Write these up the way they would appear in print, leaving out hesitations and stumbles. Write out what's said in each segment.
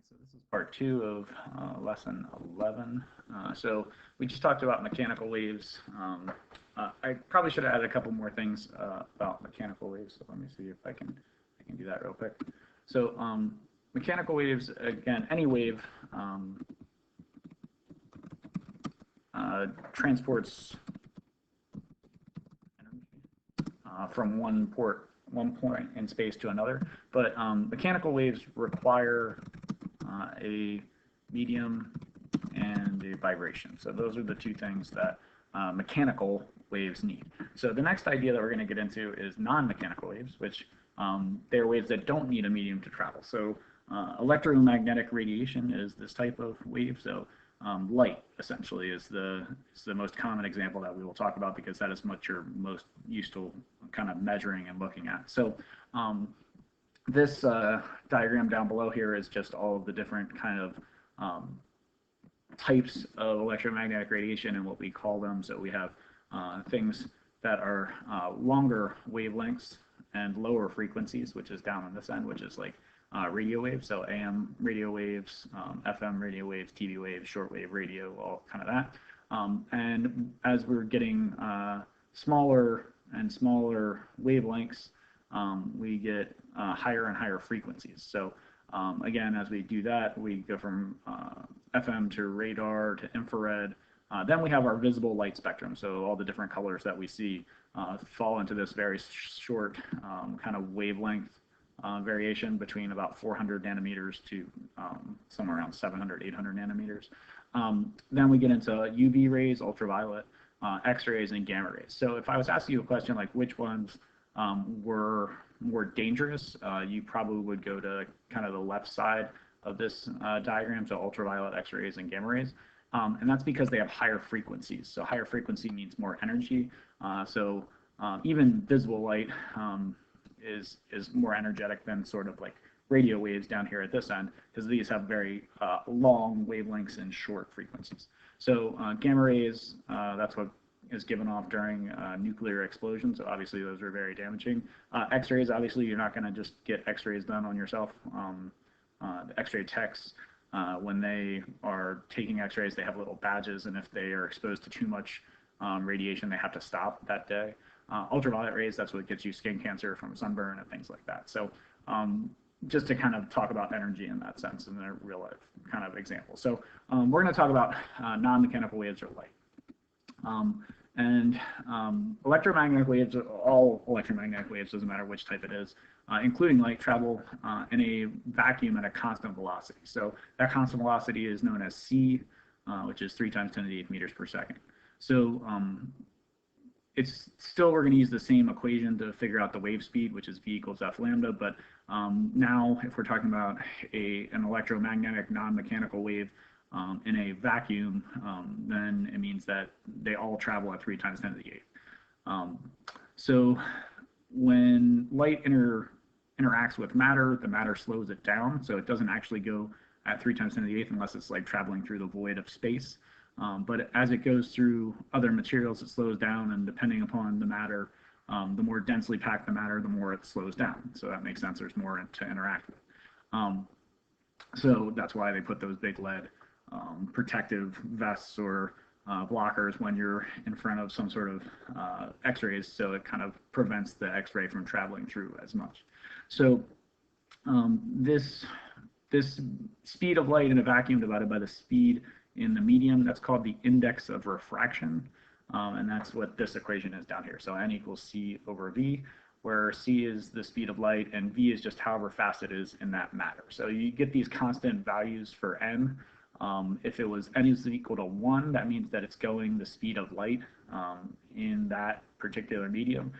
So this is part two of lesson 11. So we just talked about mechanical waves. I probably should have added a couple more things about mechanical waves. So let me see if I can do that real quick. So mechanical waves, again, any wave transports energy from one point in space to another. But mechanical waves require a medium and a vibration. So those are the two things that mechanical waves need. So the next idea that we're going to get into is non-mechanical waves, which they're waves that don't need a medium to travel. So electromagnetic radiation is this type of wave. So light essentially is the most common example that we will talk about because that is what you're most used to kind of measuring and looking at. So this diagram down below here is just all of the different kind of types of electromagnetic radiation and what we call them. So we have things that are longer wavelengths and lower frequencies, which is down on this end, which is like radio waves, so AM radio waves, FM radio waves, TV waves, shortwave radio, all kind of that. And as we're getting smaller and smaller wavelengths, we get higher and higher frequencies. So again, as we do that, we go from FM to radar to infrared. Then we have our visible light spectrum. So all the different colors that we see fall into this very short kind of wavelength variation between about 400 nanometers to somewhere around 700, 800 nanometers. Then we get into UV rays, ultraviolet, X-rays, and gamma rays. So if I was asking you a question like which ones were more dangerous, you probably would go to kind of the left side of this diagram, so ultraviolet, X-rays, and gamma rays. And that's because they have higher frequencies. So higher frequency means more energy. Even visible light is more energetic than sort of like radio waves down here at this end, because these have very long wavelengths and short frequencies. So gamma rays, that's what is given off during nuclear explosions. So obviously those are very damaging. X-rays, obviously you're not going to just get X-rays done on yourself. The X-ray techs, when they are taking X-rays, they have little badges, and if they are exposed to too much radiation, they have to stop that day. Ultraviolet rays, that's what gets you skin cancer from sunburn and things like that. So just to kind of talk about energy in that sense in a real life kind of example. So we're going to talk about non-mechanical waves or light. Electromagnetic waves, all electromagnetic waves, doesn't matter which type it is, including light, travel in a vacuum at a constant velocity. So that constant velocity is known as c, which is 3 times 10 to the 8th meters per second. So it's still, we're going to use the same equation to figure out the wave speed, which is v equals f lambda, but now if we're talking about an electromagnetic non-mechanical wave in a vacuum, then it means that they all travel at 3 times 10 to the 8th. So when light interacts with matter, the matter slows it down, so it doesn't actually go at 3 times 10 to the 8th unless it's like traveling through the void of space. But as it goes through other materials, it slows down, and depending upon the matter, the more densely packed the matter, the more it slows down. So that makes sense. There's more to interact with. So that's why they put those big lead protective vests or blockers when you're in front of some sort of X-rays, so it kind of prevents the X-ray from traveling through as much. So this speed of light in a vacuum divided by the speed in the medium, that's called the index of refraction, and that's what this equation is down here. So n equals c over v, where c is the speed of light and v is just however fast it is in that matter. So you get these constant values for n. If it was n is equal to 1, that means that it's going the speed of light in that particular medium,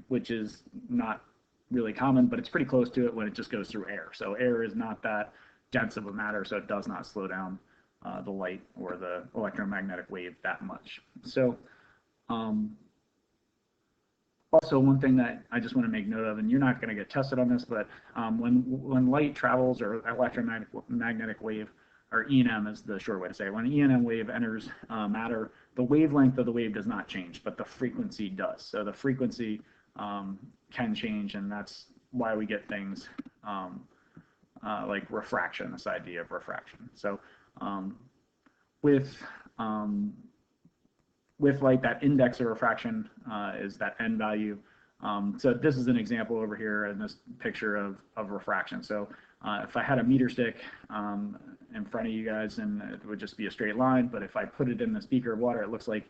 which is not really common, but it's pretty close to it when it just goes through air. So air is not that dense of a matter, so it does not slow down the light or the electromagnetic wave that much. So also one thing that I just want to make note of, and you're not going to get tested on this, but when light travels, or electromagnetic wave, or E&M is the short way to say it, when an E&M wave enters matter, the wavelength of the wave does not change, but the frequency does. So the frequency can change, and that's why we get things like refraction, this idea of refraction. So with light, that index of refraction is that n value. So this is an example over here in this picture of refraction. So if I had a meter stick in front of you guys, and it would just be a straight line, but if I put it in the beaker of water, it looks like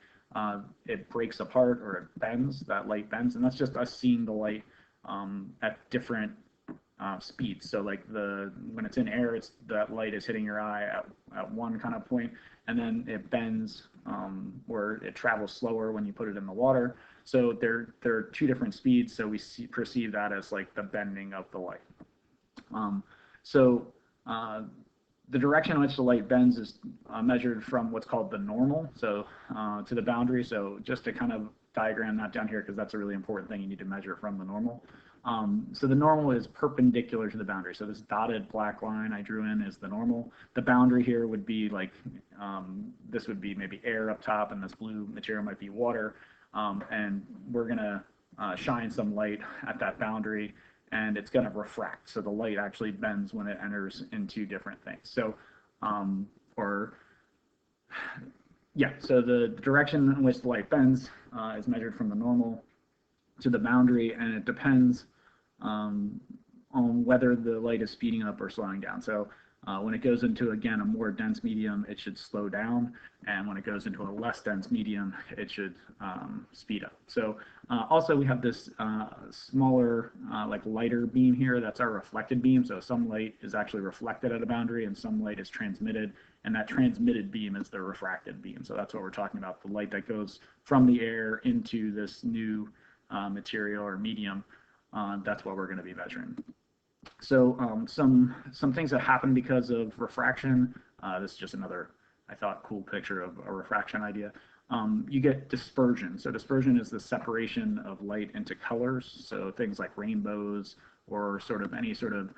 it breaks apart or it bends, that light bends, and that's just us seeing the light at different speeds. So like when it's in air, that light is hitting your eye at one kind of point, and then it bends or it travels slower when you put it in the water. So there are two different speeds, so we perceive that as like the bending of the light. The direction in which the light bends is measured from what's called the normal, so to the boundary. So just to kind of diagram that down here, because that's a really important thing, you need to measure from the normal. So the normal is perpendicular to the boundary. So this dotted black line I drew in is the normal. The boundary here would be like, this would be maybe air up top, and this blue material might be water. And we're going to shine some light at that boundary, and it's going to refract. So the light actually bends when it enters into different things. So, so the direction in which the light bends is measured from the normal to the boundary, and it depends on whether the light is speeding up or slowing down. So when it goes into, again, a more dense medium, it should slow down, and when it goes into a less dense medium, it should speed up. So also we have this smaller, like lighter beam here. That's our reflected beam. So some light is actually reflected at a boundary, and some light is transmitted, and that transmitted beam is the refracted beam. So that's what we're talking about, the light that goes from the air into this new material or medium. That's what we're going to be measuring. So some things that happen because of refraction. This is just another, I thought, cool picture of a refraction idea. You get dispersion. So dispersion is the separation of light into colors. So things like rainbows, or sort of any sort of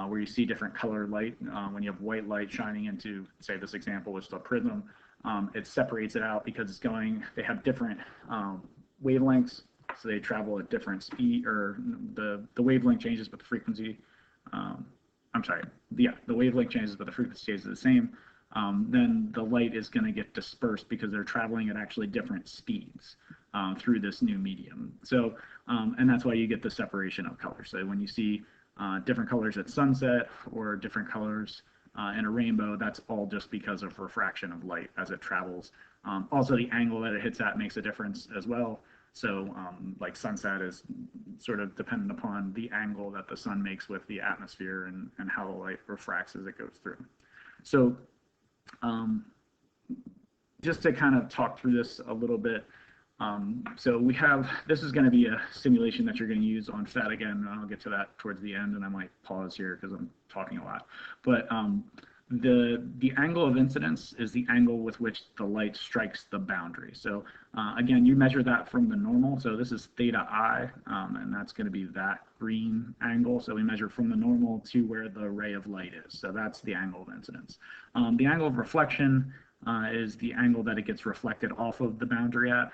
where you see different colored light. When you have white light shining into, say, this example, which is a prism, it separates it out because they have different wavelengths. So they travel at different speed, or the wavelength changes, but the frequency, the wavelength changes, but the frequency stays the same. Then the light is going to get dispersed because they're traveling at actually different speeds through this new medium. So, and that's why you get the separation of colors. So when you see different colors at sunset or different colors in a rainbow, that's all just because of refraction of light as it travels. Also, the angle that it hits at makes a difference as well. So like sunset is sort of dependent upon the angle that the sun makes with the atmosphere and how the light refracts as it goes through. So just to kind of talk through this a little bit, so this is going to be a simulation that you're going to use on FET again. I'll get to that towards the end, and I might pause here because I'm talking a lot. But the angle of incidence is the angle with which the light strikes the boundary. So again, you measure that from the normal. So this is theta I, and that's going to be that green angle. So we measure from the normal to where the ray of light is. So that's the angle of incidence. The angle of reflection is the angle that it gets reflected off of the boundary at.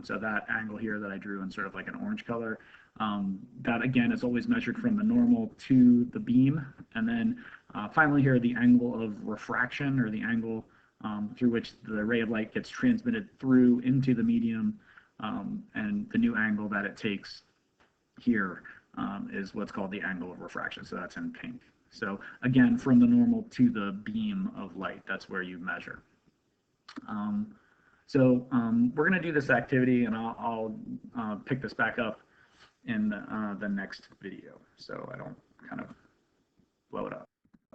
So that angle here that I drew in sort of like an orange color, that again is always measured from the normal to the beam. And then finally here, the angle of refraction, or the angle through which the ray of light gets transmitted through into the medium, and the new angle that it takes here is what's called the angle of refraction. So that's in pink. So again, from the normal to the beam of light, that's where you measure. We're going to do this activity, and I'll pick this back up in the next video, so I don't kind of blow it up.